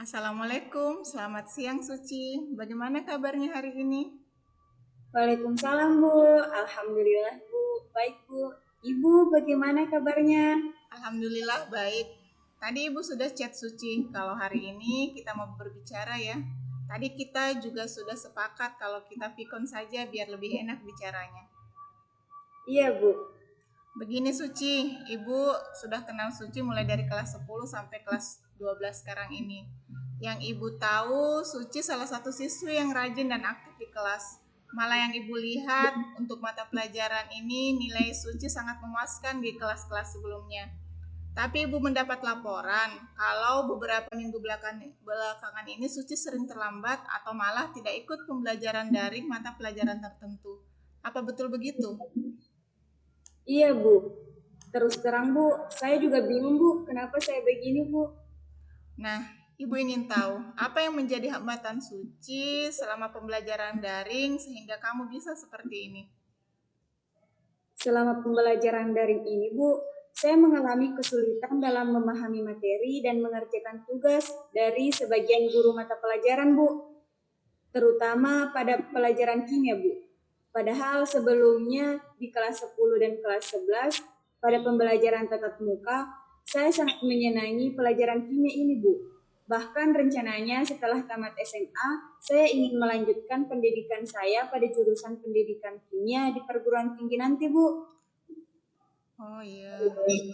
Assalamualaikum, selamat siang Suci. Bagaimana kabarnya hari ini? Waalaikumsalam Bu, Alhamdulillah Bu, baik Bu. Ibu bagaimana kabarnya? Alhamdulillah baik. Tadi Ibu sudah chat Suci kalau hari ini kita mau berbicara ya. Tadi kita juga sudah sepakat kalau kita pikon saja biar lebih enak bicaranya. Iya Bu. Begini Suci, Ibu sudah kenal Suci mulai dari kelas 10 sampai kelas 12 sekarang ini. Yang Ibu tahu, Suci salah satu siswi yang rajin dan aktif di kelas. Malah yang Ibu lihat untuk mata pelajaran ini nilai Suci sangat memuaskan di kelas-kelas sebelumnya. Tapi Ibu mendapat laporan kalau beberapa minggu belakangan ini Suci sering terlambat atau malah tidak ikut pembelajaran daring mata pelajaran tertentu. Apa betul begitu? Iya Bu. Terus terang Bu, saya juga bingung Bu, kenapa saya begini Bu? Nah, Ibu ingin tahu apa yang menjadi hambatan Suci selama pembelajaran daring sehingga kamu bisa seperti ini. Selama pembelajaran daring ini Bu, saya mengalami kesulitan dalam memahami materi dan mengerjakan tugas dari sebagian guru mata pelajaran Bu, terutama pada pelajaran kimia Bu. Padahal sebelumnya di kelas 10 dan kelas 11 pada pembelajaran tatap muka, saya sangat menyenangi pelajaran kimia ini Bu. Bahkan rencananya setelah tamat SMA, saya ingin melanjutkan pendidikan saya pada jurusan pendidikan kimia di perguruan tinggi nanti Bu. Oh iya,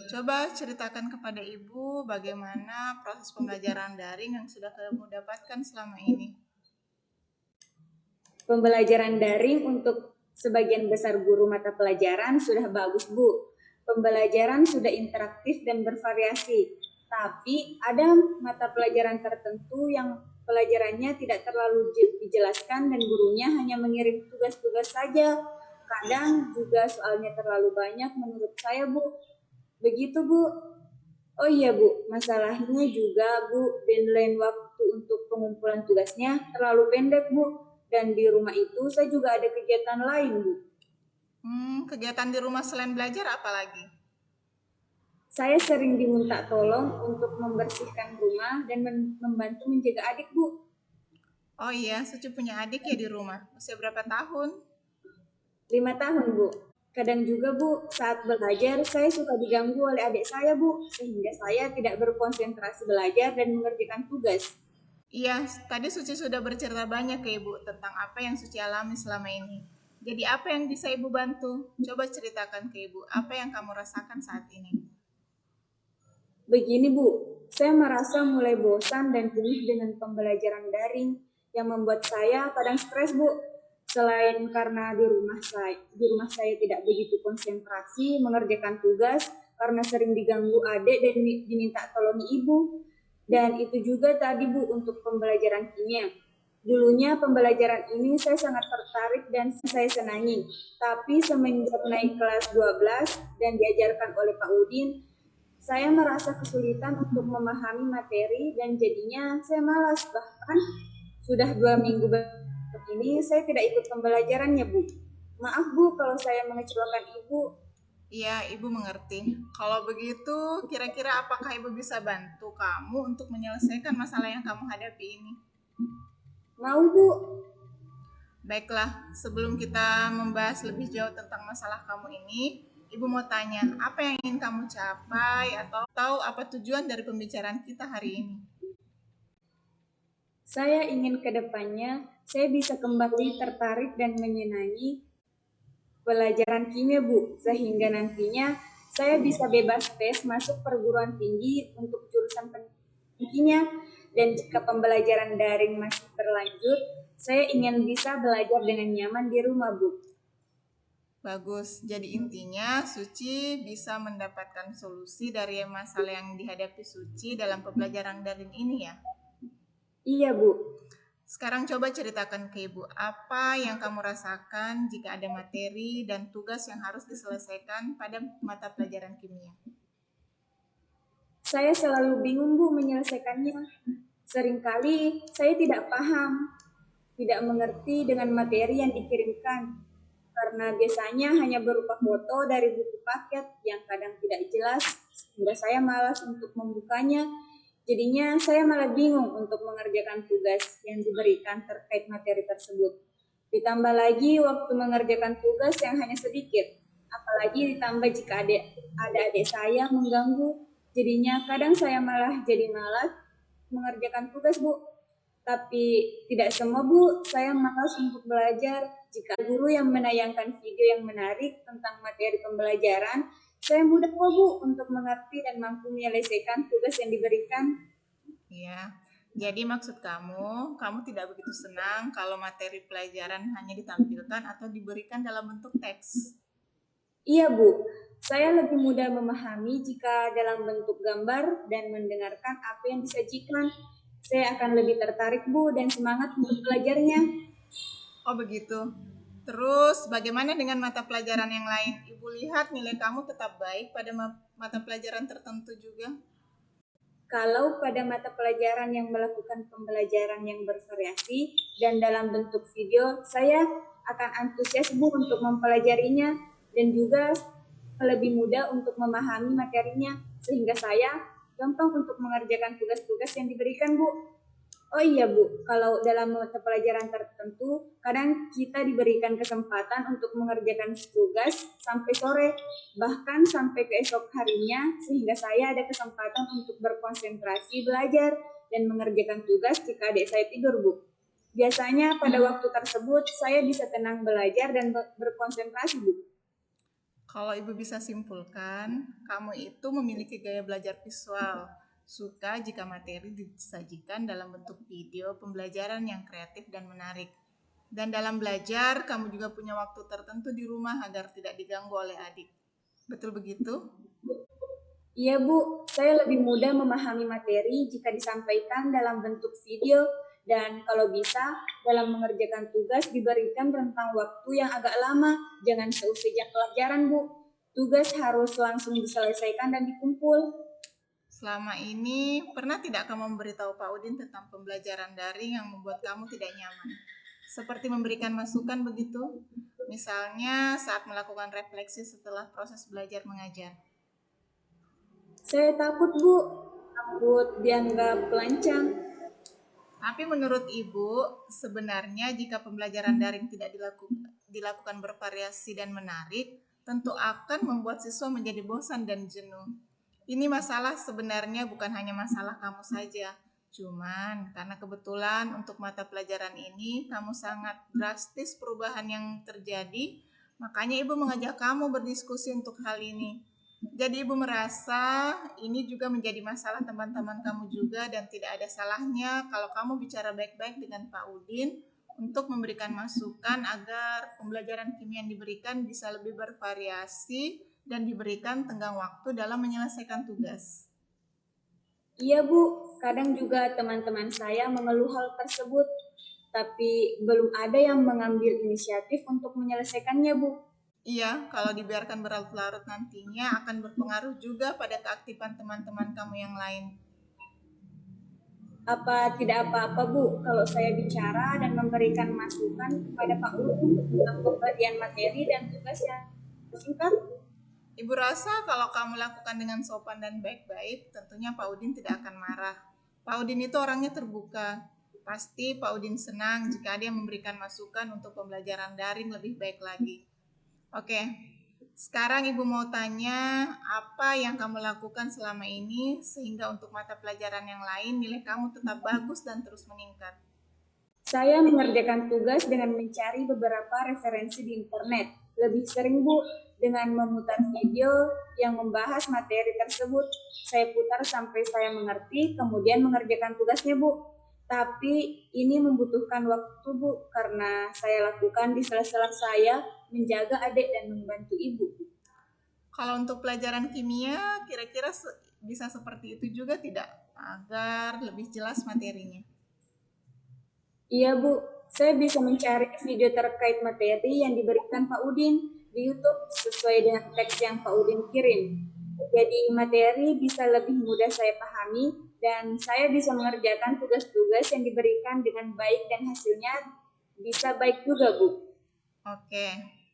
coba ceritakan kepada Ibu bagaimana proses pembelajaran daring yang sudah kamu dapatkan selama ini. Pembelajaran daring untuk sebagian besar guru mata pelajaran sudah bagus, Bu. Pembelajaran sudah interaktif dan bervariasi. Tapi ada mata pelajaran tertentu yang pelajarannya tidak terlalu dijelaskan dan gurunya hanya mengirim tugas-tugas saja. Kadang juga soalnya terlalu banyak menurut saya, Bu. Begitu, Bu. Oh iya, Bu. Masalahnya juga, Bu, deadline waktu untuk pengumpulan tugasnya terlalu pendek, Bu. Dan di rumah itu saya juga ada kegiatan lain, Bu. Kegiatan di rumah selain belajar apa lagi? Saya sering diminta tolong untuk membersihkan rumah dan membantu menjaga adik, Bu. Oh iya, Suci punya adik ya di rumah. Usia berapa tahun? 5 tahun, Bu. Kadang juga, Bu, saat belajar saya suka diganggu oleh adik saya, Bu, sehingga saya tidak berkonsentrasi belajar dan mengerjakan tugas. Iya, tadi Suci sudah bercerita banyak ke Ibu tentang apa yang Suci alami selama ini. Jadi apa yang bisa Ibu bantu? Coba ceritakan ke Ibu, apa yang kamu rasakan saat ini? Begini Bu, saya merasa mulai bosan dan jenuh dengan pembelajaran daring yang membuat saya kadang stres Bu. Selain karena di rumah saya tidak begitu konsentrasi mengerjakan tugas karena sering diganggu adik dan diminta tolong ibu. Dan itu juga tadi Bu untuk pembelajaran kimia. Dulunya pembelajaran ini saya sangat tertarik dan saya senangi. Tapi semenjak naik kelas 12 dan diajarkan oleh Pak Udin, saya merasa kesulitan untuk memahami materi dan jadinya saya malas. Bahkan sudah 2 minggu begini saya tidak ikut pembelajarannya, Bu. Maaf Bu kalau saya mengecewakan Ibu. Iya, Ibu mengerti. Kalau begitu, kira-kira apakah Ibu bisa bantu kamu untuk menyelesaikan masalah yang kamu hadapi ini? Mau Bu? Baiklah, sebelum kita membahas lebih jauh tentang masalah kamu ini, Ibu mau tanya, apa yang ingin kamu capai atau tahu apa tujuan dari pembicaraan kita hari ini? Saya ingin ke depannya saya bisa kembali tertarik dan menyenangi pelajaran kimia Bu, sehingga nantinya saya bisa bebas tes masuk perguruan tinggi untuk jurusan kimia. Dan jika pembelajaran daring masih berlanjut, saya ingin bisa belajar dengan nyaman di rumah Bu. Bagus. Jadi intinya Suci bisa mendapatkan solusi dari masalah yang dihadapi Suci dalam pembelajaran daring ini ya. Iya, Bu. Sekarang coba ceritakan ke Ibu, apa yang kamu rasakan jika ada materi dan tugas yang harus diselesaikan pada mata pelajaran kimia? Saya selalu bingung, Bu, menyelesaikannya. Seringkali saya tidak paham, tidak mengerti dengan materi yang dikirimkan, karena biasanya hanya berupa foto dari buku paket yang kadang tidak jelas, sehingga saya malas untuk membukanya. Jadinya saya malah bingung untuk mengerjakan tugas yang diberikan terkait materi tersebut. Ditambah lagi waktu mengerjakan tugas yang hanya sedikit, apalagi ditambah jika ada adik saya mengganggu, jadinya kadang saya malah jadi malas mengerjakan tugas, Bu. Tapi tidak semua, Bu, saya malas untuk belajar. Jika guru yang menayangkan video yang menarik tentang materi pembelajaran, saya mudah kok, Bu, untuk mengerti dan mampu menyelesaikan tugas yang diberikan. Ya, jadi maksud kamu tidak begitu senang kalau materi pelajaran hanya ditampilkan atau diberikan dalam bentuk teks. Iya, Bu. Saya lebih mudah memahami jika dalam bentuk gambar dan mendengarkan apa yang disajikan. Saya akan lebih tertarik, Bu, dan semangat untuk belajarnya. Oh begitu. Terus bagaimana dengan mata pelajaran yang lain? Ibu lihat nilai kamu tetap baik pada mata pelajaran tertentu juga. Kalau pada mata pelajaran yang melakukan pembelajaran yang bervariasi dan dalam bentuk video, saya akan antusias, Bu, untuk mempelajarinya dan juga lebih mudah untuk memahami materinya, sehingga saya gampang untuk mengerjakan tugas-tugas yang diberikan, Bu. Oh iya, Bu, kalau dalam mata pelajaran tertentu, kadang kita diberikan kesempatan untuk mengerjakan tugas sampai sore, bahkan sampai keesok harinya, sehingga saya ada kesempatan untuk berkonsentrasi belajar dan mengerjakan tugas jika adik saya tidur, Bu. Biasanya pada waktu tersebut, saya bisa tenang belajar dan berkonsentrasi, Bu. Kalau Ibu bisa simpulkan, kamu itu memiliki gaya belajar visual. Suka jika materi disajikan dalam bentuk video pembelajaran yang kreatif dan menarik. Dan dalam belajar, kamu juga punya waktu tertentu di rumah agar tidak diganggu oleh adik. Betul begitu? Iya, Bu, saya lebih mudah memahami materi jika disampaikan dalam bentuk video dan kalau bisa dalam mengerjakan tugas diberikan rentang waktu yang agak lama, jangan seusai jam pelajaran, Bu. Tugas harus langsung diselesaikan dan dikumpul. Selama ini, pernah tidak kamu memberitahu Pak Udin tentang pembelajaran daring yang membuat kamu tidak nyaman? Seperti memberikan masukan begitu? Misalnya saat melakukan refleksi setelah proses belajar mengajar. Saya takut, Bu. Takut dianggap pelancong. Tapi menurut Ibu, sebenarnya jika pembelajaran daring tidak dilakukan bervariasi dan menarik, tentu akan membuat siswa menjadi bosan dan jenuh. Ini masalah sebenarnya bukan hanya masalah kamu saja. Cuman karena kebetulan untuk mata pelajaran ini kamu sangat drastis perubahan yang terjadi, makanya Ibu mengajak kamu berdiskusi untuk hal ini. Jadi Ibu merasa ini juga menjadi masalah teman-teman kamu juga dan tidak ada salahnya kalau kamu bicara baik-baik dengan Pak Udin untuk memberikan masukan agar pembelajaran kimia yang diberikan bisa lebih bervariasi dan diberikan tenggang waktu dalam menyelesaikan tugas. Iya, Bu. Kadang juga teman-teman saya mengeluh hal tersebut, tapi belum ada yang mengambil inisiatif untuk menyelesaikannya, Bu. Iya, kalau dibiarkan berlarut-larut nantinya akan berpengaruh juga pada keaktifan teman-teman kamu yang lain. Apa tidak apa-apa, Bu, kalau saya bicara dan memberikan masukan kepada Pak Ulu tentang pemberian materi dan tugas yang singkat? Ibu rasa kalau kamu lakukan dengan sopan dan baik-baik, tentunya Pak Udin tidak akan marah. Pak Udin itu orangnya terbuka. Pasti Pak Udin senang jika dia memberikan masukan untuk pembelajaran daring lebih baik lagi. Oke, sekarang Ibu mau tanya apa yang kamu lakukan selama ini sehingga untuk mata pelajaran yang lain nilai kamu tetap bagus dan terus meningkat. Saya mengerjakan tugas dengan mencari beberapa referensi di internet. Lebih sering, Bu, dengan memutar video yang membahas materi tersebut. Saya putar sampai saya mengerti, kemudian mengerjakan tugasnya, Bu. Tapi ini membutuhkan waktu Bu, karena saya lakukan di sela-sela saya menjaga adik dan membantu ibu. Kalau untuk pelajaran kimia, kira-kira bisa seperti itu juga tidak? Agar lebih jelas materinya. Iya Bu, saya bisa mencari video terkait materi yang diberikan Pak Udin di YouTube sesuai dengan teks yang Pak Udin kirim. Jadi materi bisa lebih mudah saya pahami dan saya bisa mengerjakan tugas-tugas yang diberikan dengan baik dan hasilnya bisa baik juga Bu. Oke,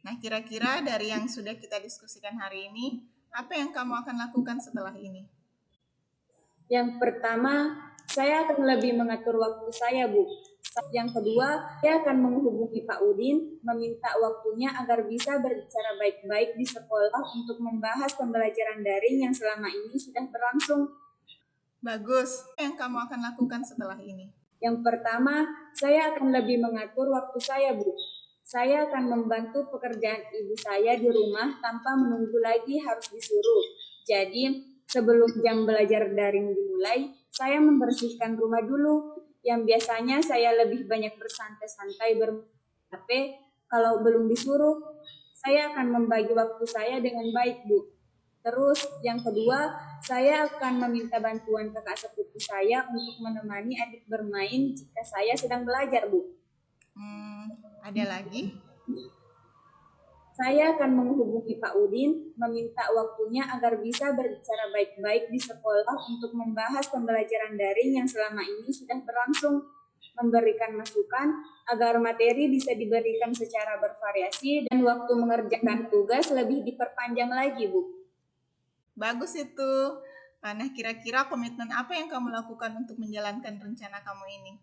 nah kira-kira dari yang sudah kita diskusikan hari ini, apa yang kamu akan lakukan setelah ini? Yang pertama, saya akan lebih mengatur waktu saya, Bu. Yang kedua, saya akan menghubungi Pak Udin, meminta waktunya agar bisa berbicara baik-baik di sekolah untuk membahas pembelajaran daring yang selama ini sudah berlangsung. Bagus, apa yang kamu akan lakukan setelah ini? Yang pertama, saya akan lebih mengatur waktu saya, Bu. Saya akan membantu pekerjaan ibu saya di rumah tanpa menunggu lagi harus disuruh. Jadi, sebelum jam belajar daring dimulai, saya membersihkan rumah dulu. Yang biasanya saya lebih banyak bersantai-santai HP. Kalau belum disuruh, saya akan membagi waktu saya dengan baik, Bu. Terus yang kedua, saya akan meminta bantuan kakak sepupu saya untuk menemani adik bermain jika saya sedang belajar, Bu. Ada lagi? Saya akan menghubungi Pak Udin, meminta waktunya agar bisa berbicara baik-baik di sekolah untuk membahas pembelajaran daring yang selama ini sudah berlangsung, memberikan masukan agar materi bisa diberikan secara bervariasi dan waktu mengerjakan tugas lebih diperpanjang lagi, Bu. Bagus itu. Nah, kira-kira komitmen apa yang kamu lakukan untuk menjalankan rencana kamu ini?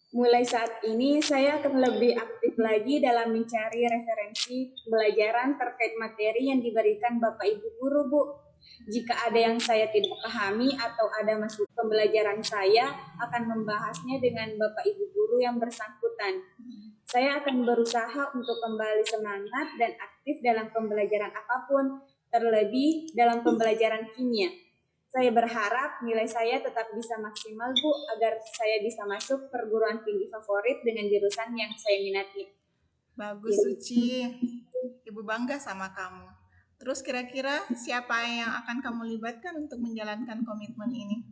Mulai saat ini, saya akan lebih aktif lagi dalam mencari referensi pembelajaran terkait materi yang diberikan Bapak Ibu Guru, Bu. Jika ada yang saya tidak pahami atau ada masuk pembelajaran saya, akan membahasnya dengan Bapak Ibu Guru yang bersangkutan. Saya akan berusaha untuk kembali semangat dan aktif dalam pembelajaran apapun, terlebih dalam pembelajaran kimia. Saya berharap nilai saya tetap bisa maksimal, Bu, agar saya bisa masuk perguruan tinggi favorit dengan jurusan yang saya minati. Bagus, Suci. Ibu bangga sama kamu. Terus kira-kira siapa yang akan kamu libatkan untuk menjalankan komitmen ini?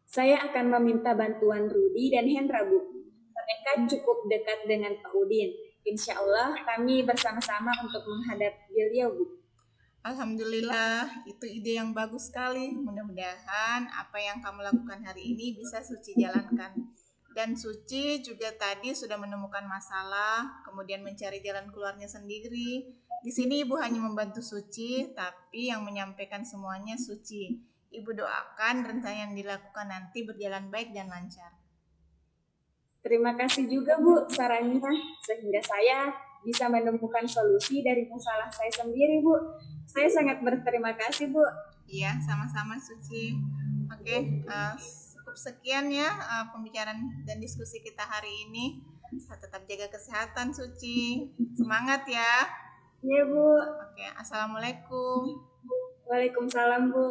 Saya akan meminta bantuan Rudi dan Hendra, Bu. Mereka cukup dekat dengan Pak Udin. Insya Allah kami bersama-sama untuk menghadapi beliau, Bu. Alhamdulillah, itu ide yang bagus sekali. Mudah-mudahan apa yang kamu lakukan hari ini bisa Suci jalankan. Dan Suci juga tadi sudah menemukan masalah, kemudian mencari jalan keluarnya sendiri. Di sini Ibu hanya membantu Suci, tapi yang menyampaikan semuanya Suci. Ibu doakan rencana yang dilakukan nanti berjalan baik dan lancar. Terima kasih juga, Bu, sarannya, sehingga saya bisa menemukan solusi dari masalah saya sendiri, Bu. Saya sangat berterima kasih, Bu. Iya, sama-sama Suci. Oke, cukup sekian ya pembicaraan dan diskusi kita hari ini. Tetap jaga kesehatan Suci. Semangat ya. Iya, Bu. Oke, assalamualaikum. Waalaikumsalam, Bu.